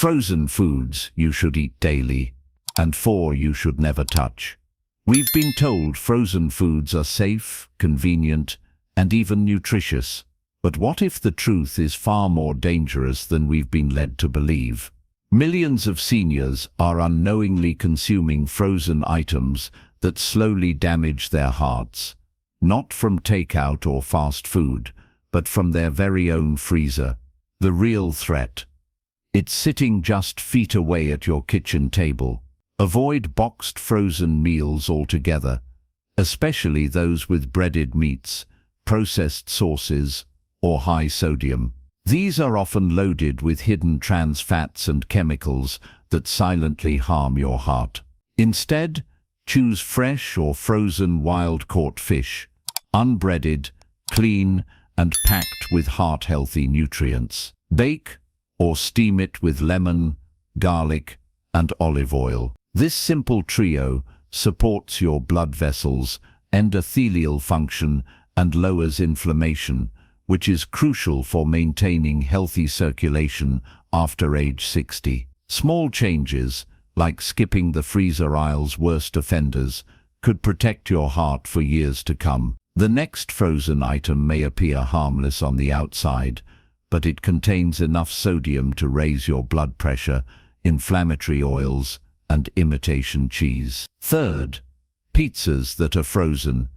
Frozen foods you should eat daily, and 4 you should never touch. We've been told frozen foods are safe, convenient, and even nutritious. But what if the truth is far more dangerous than we've been led to believe? Millions of seniors are unknowingly consuming frozen items that slowly damage their hearts, not from takeout or fast food, but from their very own freezer. The real threat. It's sitting just feet away at your kitchen table. Avoid boxed frozen meals altogether, especially those with breaded meats, processed sauces, or high sodium. These are often loaded with hidden trans fats and chemicals that silently harm your heart. Instead, choose fresh or frozen wild-caught fish, unbreaded, clean, and packed with heart-healthy nutrients. Bake or steam it with lemon, garlic, and olive oil. This simple trio supports your blood vessels, endothelial function, and lowers inflammation, which is crucial for maintaining healthy circulation after age 60. Small changes, like skipping the freezer aisle's worst offenders, could protect your heart for years to come. The next frozen item may appear harmless on the outside, but it contains enough sodium to raise your blood pressure, inflammatory oils, and imitation cheese. Third, pizzas that are frozen.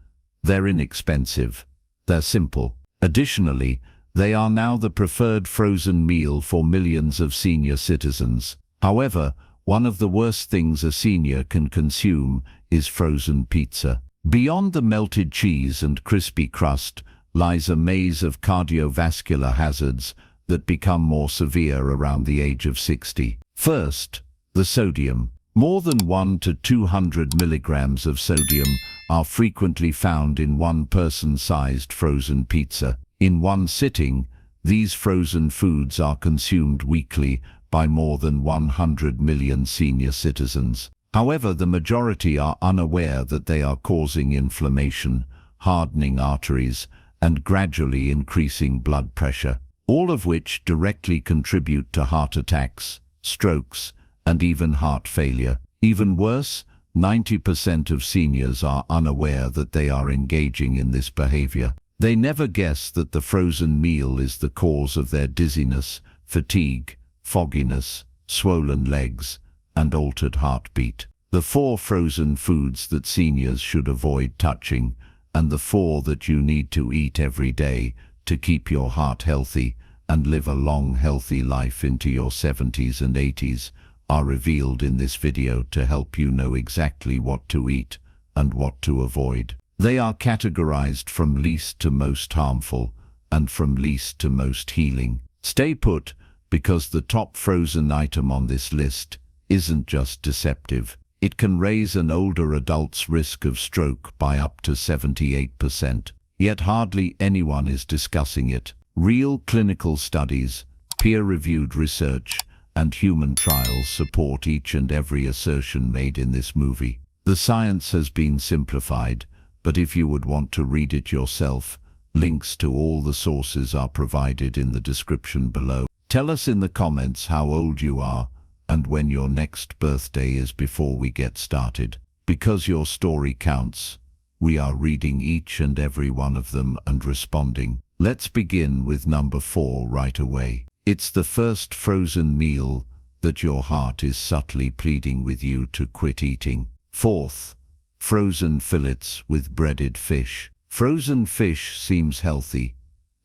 They're inexpensive. They're simple. Additionally, they are now the preferred frozen meal for millions of senior citizens. However, one of the worst things a senior can consume is frozen pizza. Beyond the melted cheese and crispy crust lies a maze of cardiovascular hazards that become more severe around the age of 60. First, the sodium. More than 1 to 200 milligrams of sodium are frequently found in one person-sized frozen pizza. In one sitting, these frozen foods are consumed weekly by more than 100 million senior citizens. However, the majority are unaware that they are causing inflammation, hardening arteries, and gradually increasing blood pressure, all of which directly contribute to heart attacks, strokes, and even heart failure. Even worse, 90% of seniors are unaware that they are engaging in this behavior. They never guess that the frozen meal is the cause of their dizziness, fatigue, fogginess, swollen legs, and altered heartbeat. The 4 frozen foods that seniors should avoid touching, and the 4 that you need to eat every day to keep your heart healthy and live a long, healthy life into your 70s and 80s, are revealed in this video to help you know exactly what to eat and what to avoid. They are categorized from least to most harmful and from least to most healing. Stay put, because the top frozen item on this list isn't just deceptive. It can raise an older adult's risk of stroke by up to 78%. Yet hardly anyone is discussing it. Real clinical studies, peer-reviewed research, and human trials support each and every assertion made in this movie. The science has been simplified, but if you would want to read it yourself, links to all the sources are provided in the description below. Tell us in the comments how old you are and when your next birthday is before we get started. Because your story counts, we are reading each and every one of them and responding. Let's begin with number 4 right away. It's the first frozen meal that your heart is subtly pleading with you to quit eating. Fourth, frozen fillets with breaded fish. Frozen fish seems healthy,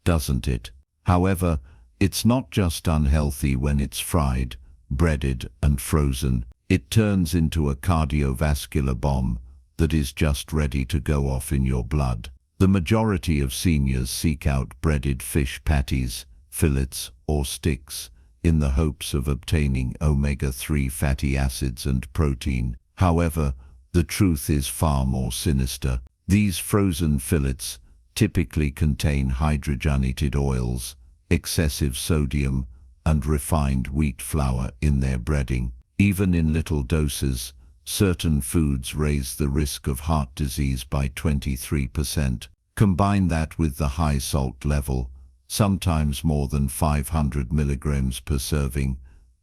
doesn't it? However, it's not just unhealthy when it's fried, breaded, and frozen. It turns into a cardiovascular bomb that is just ready to go off in your blood. The majority of seniors seek out breaded fish patties, fillets, or sticks in the hopes of obtaining omega-3 fatty acids and protein. However, the truth is far more sinister. These frozen fillets typically contain hydrogenated oils, excessive sodium, and refined wheat flour in their breading. Even in little doses, certain foods raise the risk of heart disease by 23%. Combine that with the high salt level, sometimes more than 500 milligrams per serving,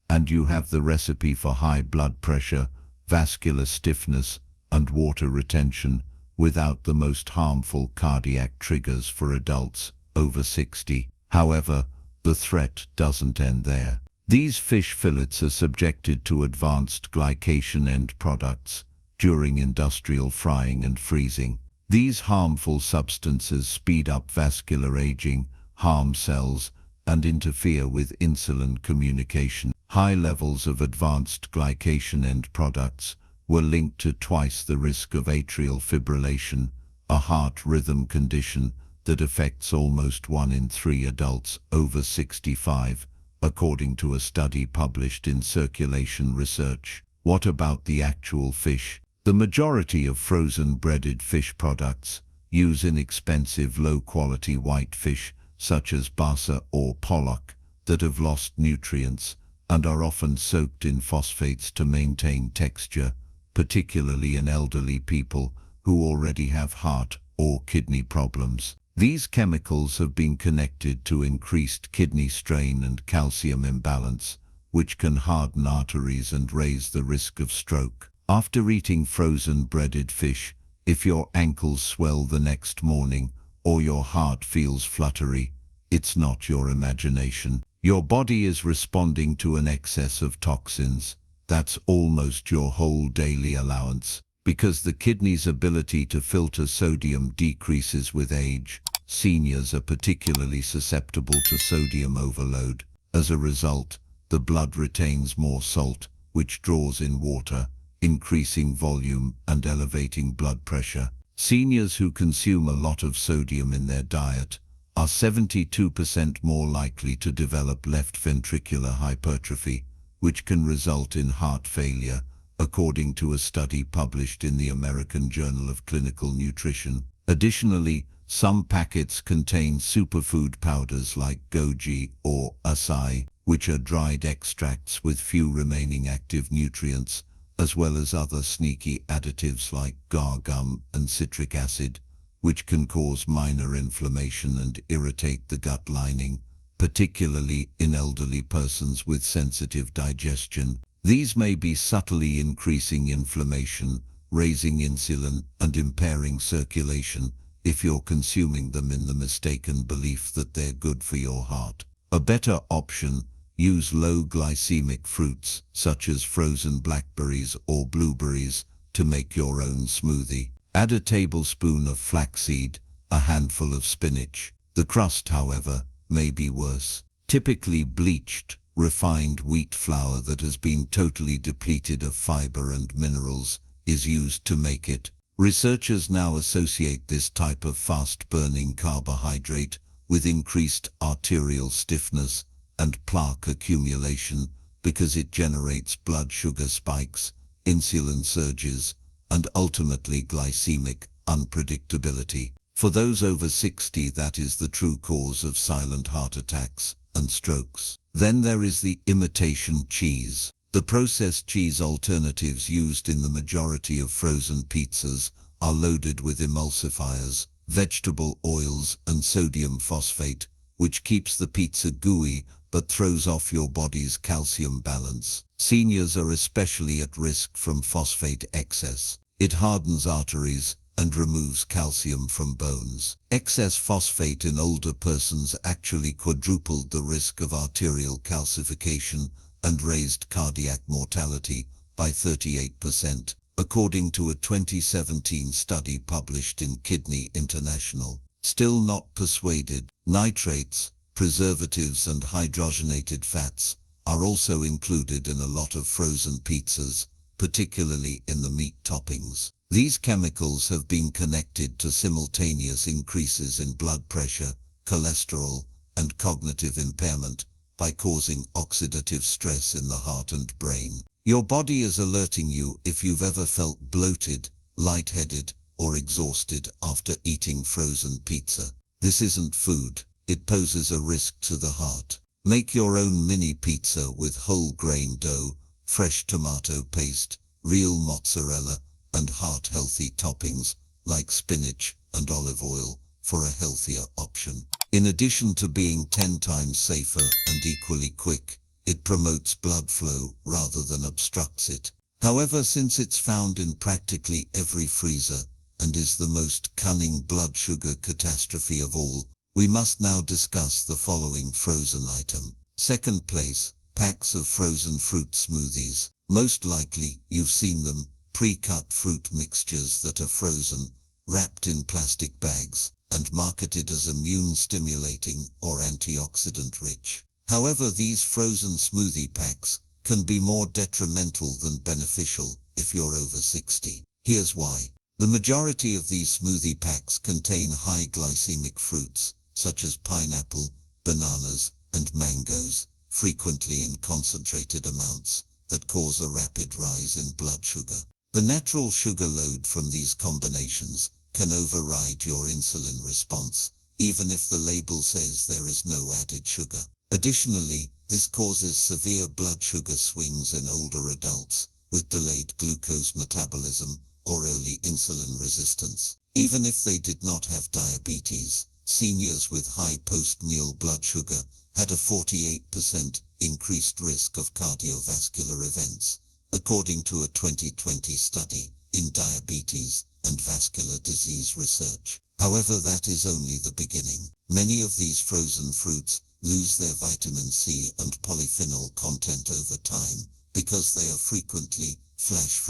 And you have the recipe for high blood pressure, vascular stiffness, and water retention without the most harmful cardiac triggers for adults over 60. However, the threat doesn't end there. These fish fillets are subjected to advanced glycation end products during industrial frying and freezing. These harmful substances speed up vascular aging, harm cells, and interfere with insulin communication. High levels of advanced glycation end products were linked to twice the risk of atrial fibrillation, a heart rhythm condition that affects almost 1 in 3 adults over 65, according to a study published in Circulation Research. What about the actual fish? The majority of frozen breaded fish products use inexpensive, low-quality white fish, such as basa or pollock, that have lost nutrients and are often soaked in phosphates to maintain texture, particularly in elderly people who already have heart or kidney problems. These chemicals have been connected to increased kidney strain and calcium imbalance, which can harden arteries and raise the risk of stroke. After eating frozen breaded fish, if your ankles swell the next morning or your heart feels fluttery, it's not your imagination. Your body is responding to an excess of toxins. That's almost your whole daily allowance. Because the kidney's ability to filter sodium decreases with age, seniors are particularly susceptible to sodium overload. As a result, the blood retains more salt, which draws in water, increasing volume and elevating blood pressure. Seniors who consume a lot of sodium in their diet are 72% more likely to develop left ventricular hypertrophy, which can result in heart failure, according to a study published in the American Journal of Clinical Nutrition. Additionally, some packets contain superfood powders like goji or acai, which are dried extracts with few remaining active nutrients, as well as other sneaky additives like gar gum and citric acid, which can cause minor inflammation and irritate the gut lining, particularly in elderly persons with sensitive digestion. These may be subtly increasing inflammation, raising insulin, and impairing circulation if you're consuming them in the mistaken belief that they're good for your heart. A better option: use low glycemic fruits, such as frozen blackberries or blueberries, to make your own smoothie. Add a tablespoon of flaxseed, a handful of spinach. The crust, however, may be worse. Typically bleached, refined wheat flour that has been totally depleted of fiber and minerals is used to make it. Researchers now associate this type of fast-burning carbohydrate with increased arterial stiffness and plaque accumulation because it generates blood sugar spikes, insulin surges, and ultimately glycemic unpredictability. For those over 60, that is the true cause of silent heart attacks and strokes. Then there is the imitation cheese. The processed cheese alternatives used in the majority of frozen pizzas are loaded with emulsifiers, vegetable oils, and sodium phosphate, which keeps the pizza gooey but throws off your body's calcium balance. Seniors are especially at risk from phosphate excess. It hardens arteries and removes calcium from bones. Excess phosphate in older persons actually quadrupled the risk of arterial calcification and raised cardiac mortality by 38%, according to a 2017 study published in Kidney International. Still not persuaded? Nitrates, preservatives, and hydrogenated fats are also included in a lot of frozen pizzas, particularly in the meat toppings. These chemicals have been connected to simultaneous increases in blood pressure, cholesterol, and cognitive impairment by causing oxidative stress in the heart and brain. Your body is alerting you if you've ever felt bloated, lightheaded, or exhausted after eating frozen pizza. This isn't food. It poses a risk to the heart. Make your own mini pizza with whole grain dough, fresh tomato paste, real mozzarella, and heart-healthy toppings like spinach and olive oil for a healthier option. In addition to being 10 times safer and equally quick, It promotes blood flow rather than obstructs it. However, since it's found in practically every freezer and is the most cunning blood sugar catastrophe of all, we must now discuss the following frozen item. Second place, packs of frozen fruit smoothies. Most likely, you've seen them, pre-cut fruit mixtures that are frozen, wrapped in plastic bags, and marketed as immune-stimulating or antioxidant-rich. However, these frozen smoothie packs can be more detrimental than beneficial if you're over 60. Here's why. The majority of these smoothie packs contain high glycemic fruits, such as pineapple, bananas, and mangoes, frequently in concentrated amounts, that cause a rapid rise in blood sugar. The natural sugar load from these combinations can override your insulin response, even if the label says there is no added sugar. Additionally, this causes severe blood sugar swings in older adults with delayed glucose metabolism or early insulin resistance. Even if they did not have diabetes, seniors with high post-meal blood sugar had a 48% increased risk of cardiovascular events, according to a 2020 study in Diabetes and Vascular Disease Research. However, that is only the beginning. Many of these frozen fruits lose their vitamin C and polyphenol content over time because they are frequently flash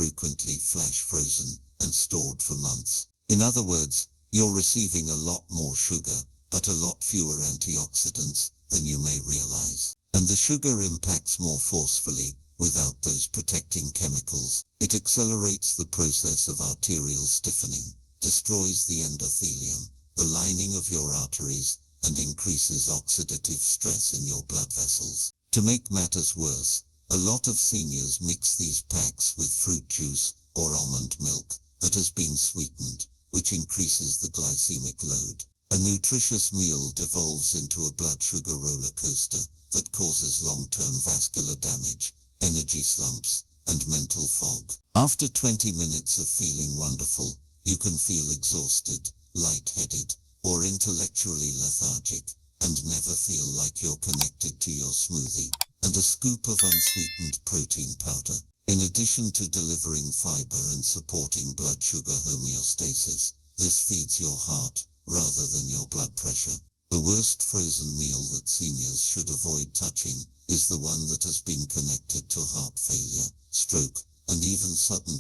frozen and stored for months. In other words, you're receiving a lot more sugar, but a lot fewer antioxidants than you may realize. And the sugar impacts more forcefully without those protecting chemicals. It accelerates the process of arterial stiffening, destroys the endothelium, the lining of your arteries, and increases oxidative stress in your blood vessels. To make matters worse, a lot of seniors mix these packs with fruit juice or almond milk that has been sweetened, which increases the glycemic load. A nutritious meal devolves into a blood sugar roller coaster that causes long-term vascular damage, energy slumps, and mental fog. After 20 minutes of feeling wonderful, you can feel exhausted, lightheaded, or intellectually lethargic, and never feel like you're connected to your smoothie. And a scoop of unsweetened protein powder, in addition to delivering fiber and supporting blood sugar homeostasis, this feeds your heart rather than your blood pressure. The worst frozen meal that seniors should avoid touching is the one that has been connected to heart failure, stroke, and even sudden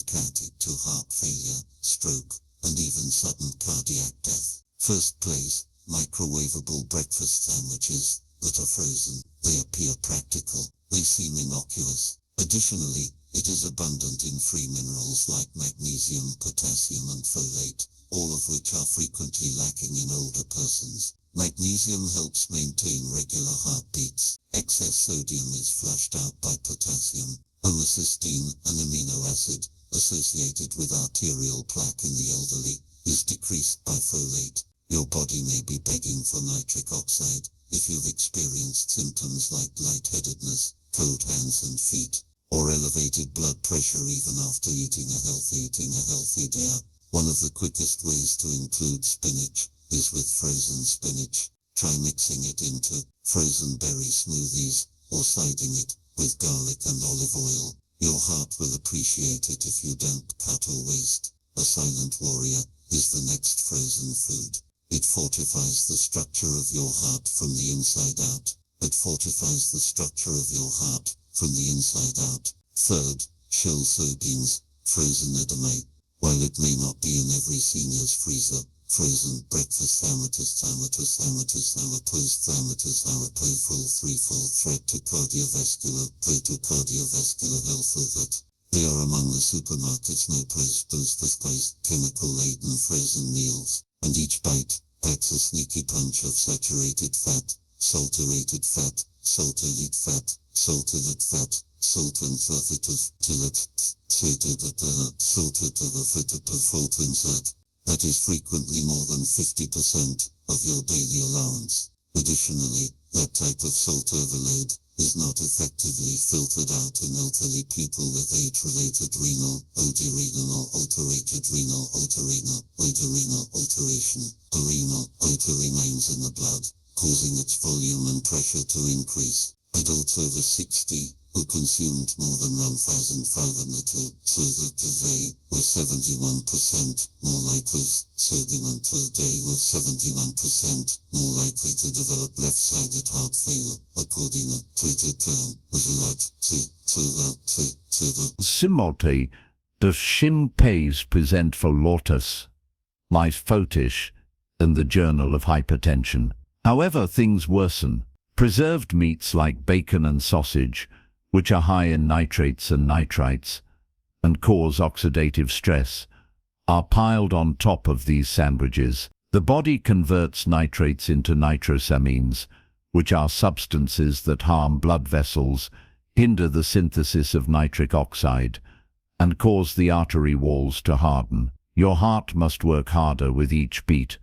heart failure, stroke, and even sudden cardiac death. First place, microwavable breakfast sandwiches that are frozen. They appear practical. They seem innocuous. Additionally, it is abundant in free minerals like magnesium, potassium, and folate, all of which are frequently lacking in older persons. Magnesium helps maintain regular heartbeats. Excess sodium is flushed out by potassium. Homocysteine, an amino acid associated with arterial plaque in the elderly, is decreased by folate. Your body may be begging for nitric oxide if you've experienced symptoms like lightheadedness, cold hands and feet, or elevated blood pressure even after eating a healthy dinner. One of the quickest ways to include spinach is with frozen spinach. Try mixing it into frozen berry smoothies or siding it with garlic and olive oil. Your heart will appreciate it if you don't cut or waste. A silent warrior is the next frozen food. It fortifies the structure of your heart from the inside out. It fortifies the structure of your heart from the inside out. Third, shell soybeans, frozen edamame. While it may not be in every senior's freezer, frozen breakfast sandwiches full threefold threat to cardiovascular health of it. They are among the supermarket's most chemical-laden frozen meals, and each bite packs a sneaky punch of saturated fat, salted fat, salted fat, that is frequently more than 50% of your daily allowance. Additionally, that type of salt overload is not effectively filtered out in elderly people with age-related renal alteration. The renal alter remains in the blood, causing its volume and pressure to increase. adults over 60 who consumed more than 1,500 servings per day were 71% more likely, serving per day were 71% more likely to develop left-sided heart failure, according to the term, Similarly, the Shimpes present for Lotus, Photish, in the Journal of Hypertension. However, things worsen. Preserved meats like bacon and sausage, which are high in nitrates and nitrites and cause oxidative stress, are piled on top of these sandwiches. The body converts nitrates into nitrosamines, which are substances that harm blood vessels, hinder the synthesis of nitric oxide, and cause the artery walls to harden. Your heart must work harder with each beat.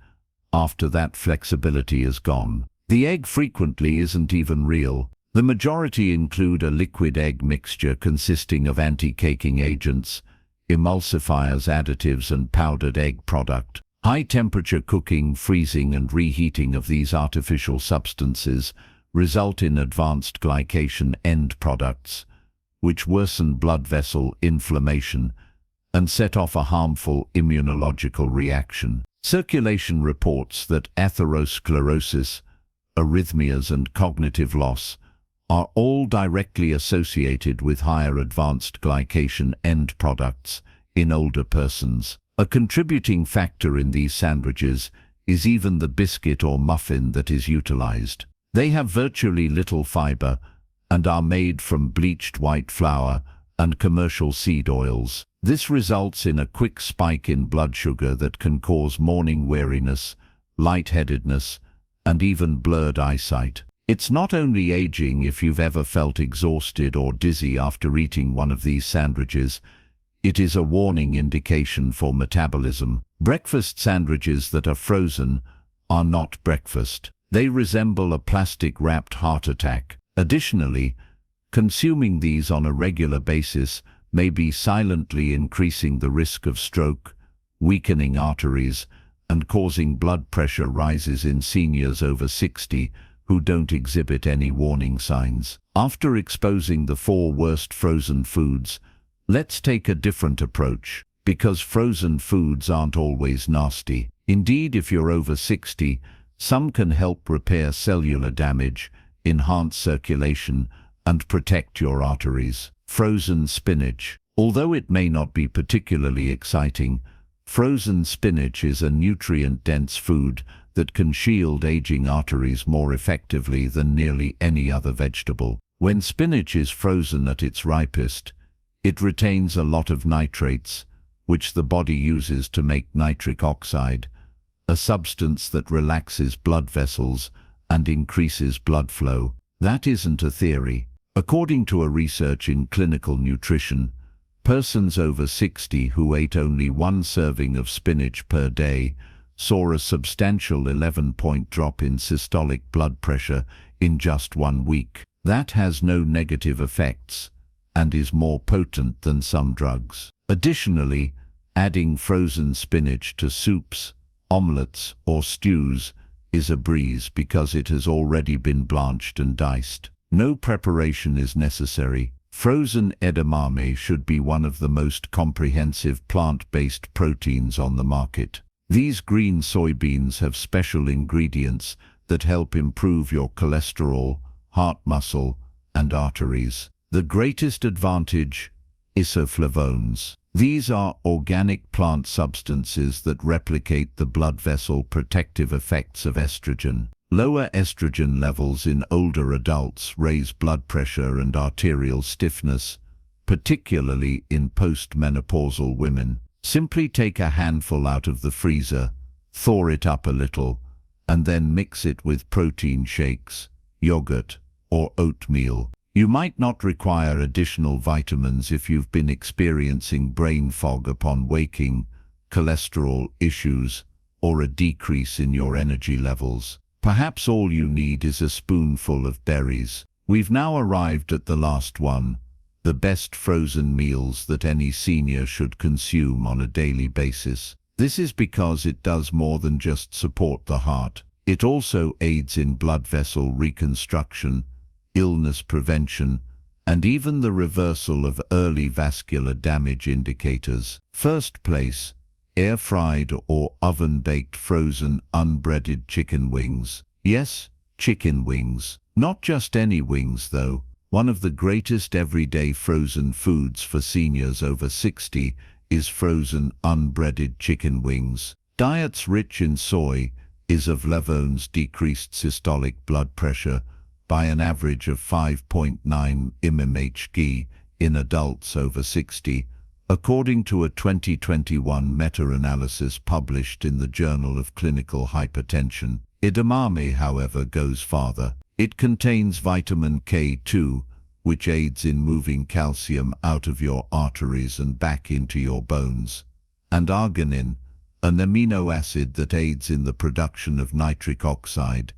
After that flexibility is gone. The egg frequently isn't even real. The majority include a liquid egg mixture consisting of anti-caking agents, emulsifiers, additives, and powdered egg product. High-temperature cooking, freezing, and reheating of these artificial substances result in advanced glycation end products, which worsen blood vessel inflammation and set off a harmful immunological reaction. Circulation reports that atherosclerosis, arrhythmias, and cognitive loss are all directly associated with higher advanced glycation end products in older persons. A contributing factor in these sandwiches is even the biscuit or muffin that is utilized. They have virtually little fiber and are made from bleached white flour and commercial seed oils. This results in a quick spike in blood sugar that can cause morning weariness, lightheadedness, and even blurred eyesight. It's not only aging. If you've ever felt exhausted or dizzy after eating one of these sandwiches, it is a warning indication for metabolism. Breakfast sandwiches that are frozen are not breakfast. They resemble a plastic-wrapped heart attack. Additionally, consuming these on a regular basis may be silently increasing the risk of stroke, weakening arteries, and causing blood pressure rises in seniors over 60 who don't exhibit any warning signs. After exposing the 4 worst frozen foods, let's take a different approach, because frozen foods aren't always nasty. Indeed, if you're over 60, some can help repair cellular damage, enhance circulation, and protect your arteries. Frozen spinach. Although it may not be particularly exciting, frozen spinach is a nutrient-dense food that can shield aging arteries more effectively than nearly any other vegetable. When spinach is frozen at its ripest, it retains a lot of nitrates, which the body uses to make nitric oxide, a substance that relaxes blood vessels and increases blood flow. That isn't a theory. According to a research in clinical nutrition, persons over 60 who ate only 1 serving of spinach per day saw a substantial 11-point drop in systolic blood pressure in just 1 week. That has no negative effects and is more potent than some drugs. Additionally, adding frozen spinach to soups, omelettes, or stews is a breeze because it has already been blanched and diced. No preparation is necessary. Frozen edamame should be one of the most comprehensive plant-based proteins on the market. These green soybeans have special ingredients that help improve your cholesterol, heart muscle, and arteries. The greatest advantage: isoflavones. These are organic plant substances that replicate the blood vessel protective effects of estrogen. Lower estrogen levels in older adults raise blood pressure and arterial stiffness, particularly in postmenopausal women. Simply take a handful out of the freezer, thaw it up a little, and then mix it with protein shakes, yogurt, or oatmeal. You might not require additional vitamins if you've been experiencing brain fog upon waking, cholesterol issues, or a decrease in your energy levels. Perhaps all you need is a spoonful of berries. We've now arrived at the last one, the best frozen meals that any senior should consume on a daily basis. This is because it does more than just support the heart. It also aids in blood vessel reconstruction, illness prevention, and even the reversal of early vascular damage indicators. First place, air-fried or oven-baked frozen unbreaded chicken wings. Yes, chicken wings. Not just any wings though. One of the greatest everyday frozen foods for seniors over 60 is frozen unbreaded chicken wings. Diets rich in soy isoflavones decreased systolic blood pressure by an average of 5.9 mmHg in adults over 60, according to a 2021 meta-analysis published in the Journal of Clinical Hypertension. Edamame, however, goes farther. It contains vitamin K2, which aids in moving calcium out of your arteries and back into your bones, and arginine, an amino acid that aids in the production of nitric oxide,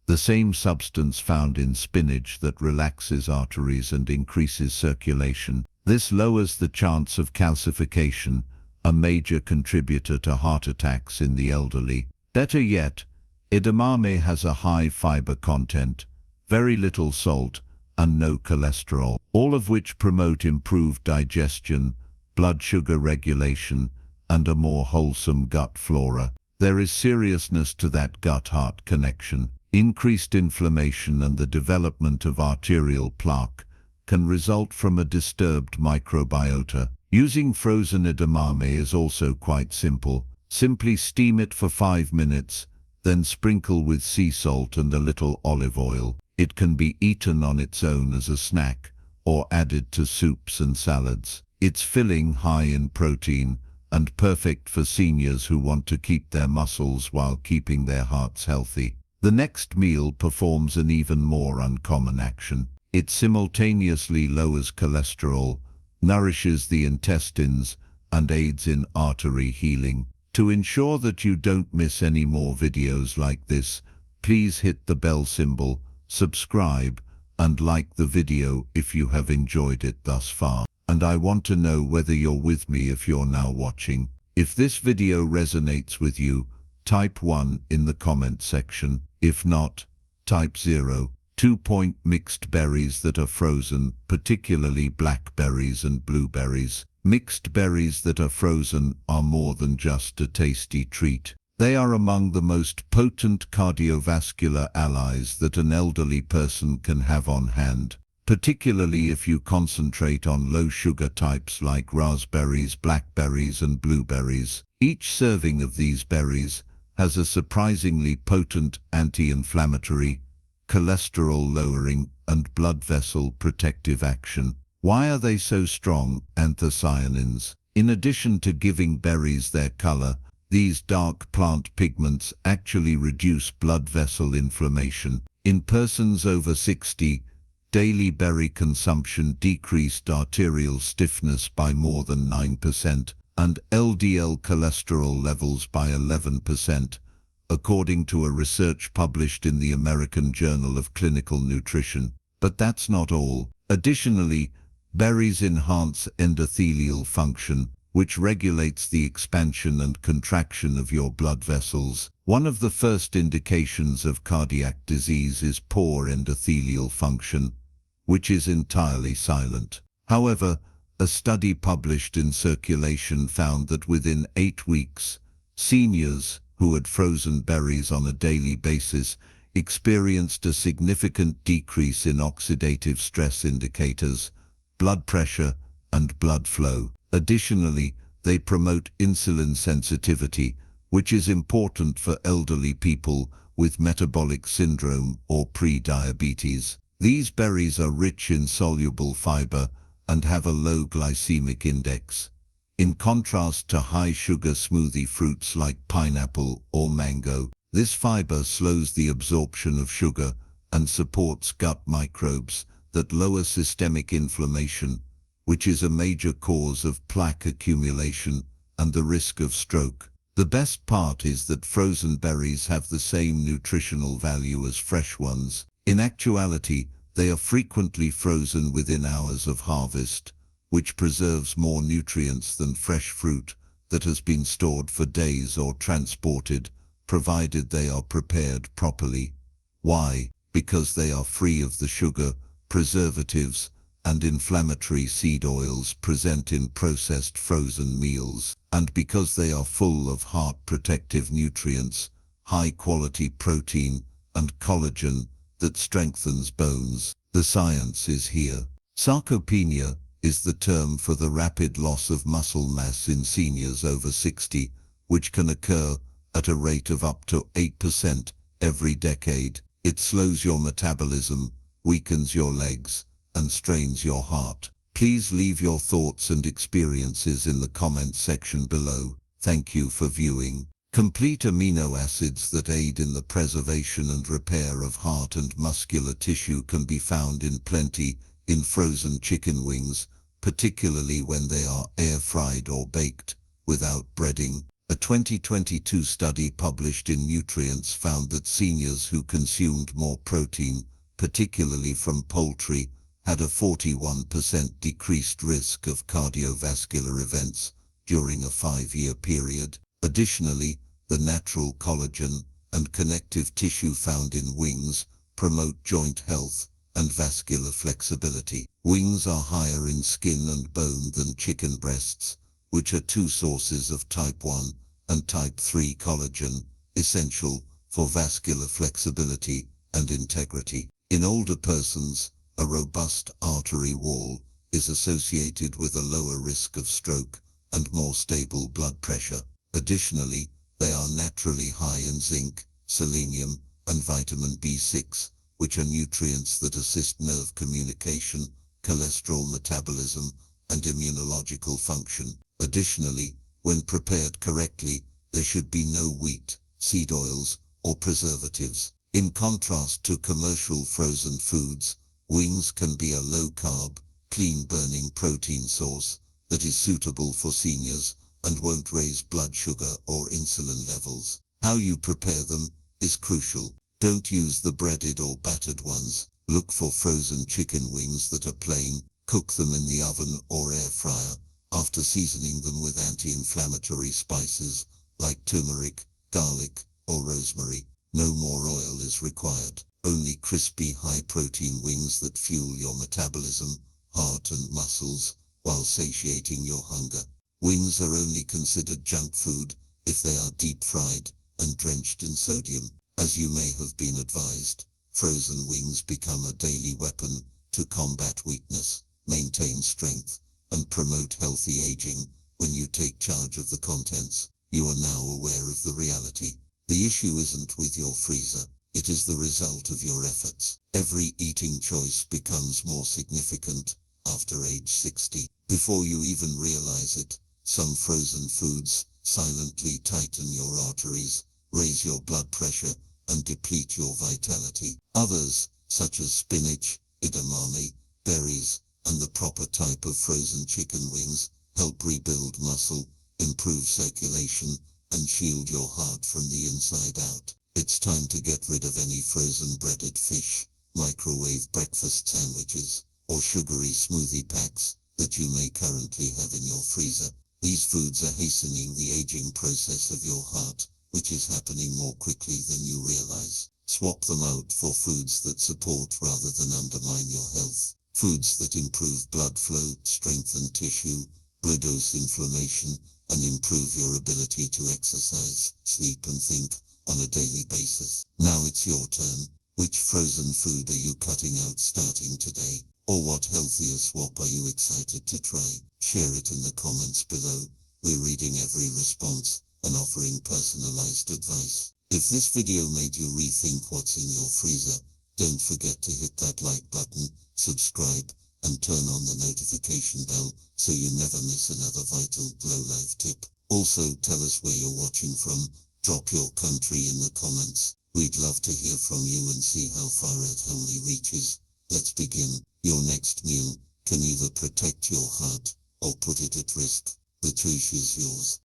the same substance found in spinach that relaxes arteries and increases circulation. This lowers the chance of calcification, a major contributor to heart attacks in the elderly. Better yet, edamame has a high fiber content, very little salt, and no cholesterol, all of which promote improved digestion, blood sugar regulation, and a more wholesome gut flora. There is seriousness to that gut-heart connection. Increased inflammation and the development of arterial plaque can result from a disturbed microbiota. Using frozen edamame is also quite simple. Simply steam it for 5 minutes, then sprinkle with sea salt and a little olive oil. It can be eaten on its own as a snack or added to soups and salads. It's filling, high in protein, and perfect for seniors who want to keep their muscles while keeping their hearts healthy. The next meal performs an even more uncommon action. It simultaneously lowers cholesterol, nourishes the intestines, and aids in artery healing. To ensure that you don't miss any more videos like this, please hit the bell symbol, subscribe, and like the video if you have enjoyed it thus far. And I want to know whether you're with me if you're now watching. If this video resonates with you, type 1 in the comment section. If not, type 0. 2. Mixed berries that are frozen, particularly blackberries and blueberries. Mixed berries that are frozen are more than just a tasty treat. They are among the most potent cardiovascular allies that an elderly person can have on hand, particularly if you concentrate on low-sugar types like raspberries, blackberries, and blueberries. Each serving of these berries has a surprisingly potent anti-inflammatory, cholesterol-lowering, and blood vessel protective action. Why are they so strong? Anthocyanins. In addition to giving berries their color, these dark plant pigments actually reduce blood vessel inflammation. In persons over 60, daily berry consumption decreased arterial stiffness by more than 9% and LDL cholesterol levels by 11%, according to a research published in the American Journal of Clinical Nutrition. But that's not all. Additionally, berries enhance endothelial function, which regulates the expansion and contraction of your blood vessels. One of the first indications of cardiac disease is poor endothelial function, which is entirely silent. However, a study published in Circulation found that within 8 weeks, seniors who had frozen berries on a daily basis experienced a significant decrease in oxidative stress indicators, blood pressure, and blood flow. Additionally, they promote insulin sensitivity, which is important for elderly people with metabolic syndrome or pre-diabetes. These berries are rich in soluble fiber and have a low glycemic index. In contrast to high-sugar smoothie fruits like pineapple or mango, this fiber slows the absorption of sugar and supports gut microbes that lower systemic inflammation, which is a major cause of plaque accumulation and the risk of stroke. The best part is that frozen berries have the same nutritional value as fresh ones. In actuality, they are frequently frozen within hours of harvest, which preserves more nutrients than fresh fruit that has been stored for days or transported, provided they are prepared properly. Why? Because they are free of the sugar, preservatives, and inflammatory seed oils present in processed frozen meals, and because they are full of heart-protective nutrients, high-quality protein, and collagen that strengthens bones. The science is here. Sarcopenia is the term for the rapid loss of muscle mass in seniors over 60, which can occur at a rate of up to 8% every decade. It slows your metabolism, weakens your legs, and strains your heart. Please leave your thoughts and experiences in the comments section below. Thank you for viewing. Complete amino acids that aid in the preservation and repair of heart and muscular tissue can be found in plenty in frozen chicken wings, particularly when they are air-fried or baked, without breading. A 2022 study published in Nutrients found that seniors who consumed more protein, particularly from poultry, had a 41% decreased risk of cardiovascular events during a 5-year period. Additionally, the natural collagen and connective tissue found in wings promote joint health and vascular flexibility. Wings are higher in skin and bone than chicken breasts, which are two sources of type 1 and type 3 collagen, essential for vascular flexibility and integrity. In older persons, a robust artery wall is associated with a lower risk of stroke and more stable blood pressure. Additionally, they are naturally high in zinc, selenium, and vitamin B6, which are nutrients that assist nerve communication, cholesterol metabolism, and immunological function. Additionally, when prepared correctly, there should be no wheat, seed oils, or preservatives. In contrast to commercial frozen foods, wings can be a low-carb, clean-burning protein source that is suitable for seniors and won't raise blood sugar or insulin levels. How you prepare them is crucial. Don't use the breaded or battered ones. Look for frozen chicken wings that are plain. Cook them in the oven or air fryer after seasoning them with anti-inflammatory spices like turmeric, garlic, or rosemary. No more oil is required. Only crispy, high-protein wings that fuel your metabolism, heart and muscles while satiating your hunger. Wings are only considered junk food if they are deep-fried and drenched in sodium. As you may have been advised, frozen wings become a daily weapon to combat weakness, maintain strength, and promote healthy aging. When you take charge of the contents, you are now aware of the reality. The issue isn't with your freezer, it is the result of your efforts. Every eating choice becomes more significant after age 60. Before you even realize it, some frozen foods silently tighten your arteries, raise your blood pressure, and deplete your vitality. Others, such as spinach, edamame, berries, and the proper type of frozen chicken wings, help rebuild muscle, improve circulation, and shield your heart from the inside out. It's time to get rid of any frozen breaded fish, microwave breakfast sandwiches, or sugary smoothie packs that you may currently have in your freezer. These foods are hastening the aging process of your heart, which is happening more quickly than you realize. Swap them out for foods that support rather than undermine your health. Foods that improve blood flow, strengthen tissue, reduce inflammation, and improve your ability to exercise, sleep, and think on a daily basis. Now it's your turn. Which frozen food are you cutting out starting today? Or what healthier swap are you excited to try? Share it in the comments below. We're reading every response and offering personalized advice. If this video made you rethink what's in your freezer, don't forget to hit that like button, subscribe, and turn on the notification bell so you never miss another vital Glow Life tip. Also, tell us where you're watching from. Drop your country in the comments. We'd love to hear from you and see how far it only reaches. Let's begin. Your next meal can either protect your heart or put it at risk. The choice is yours.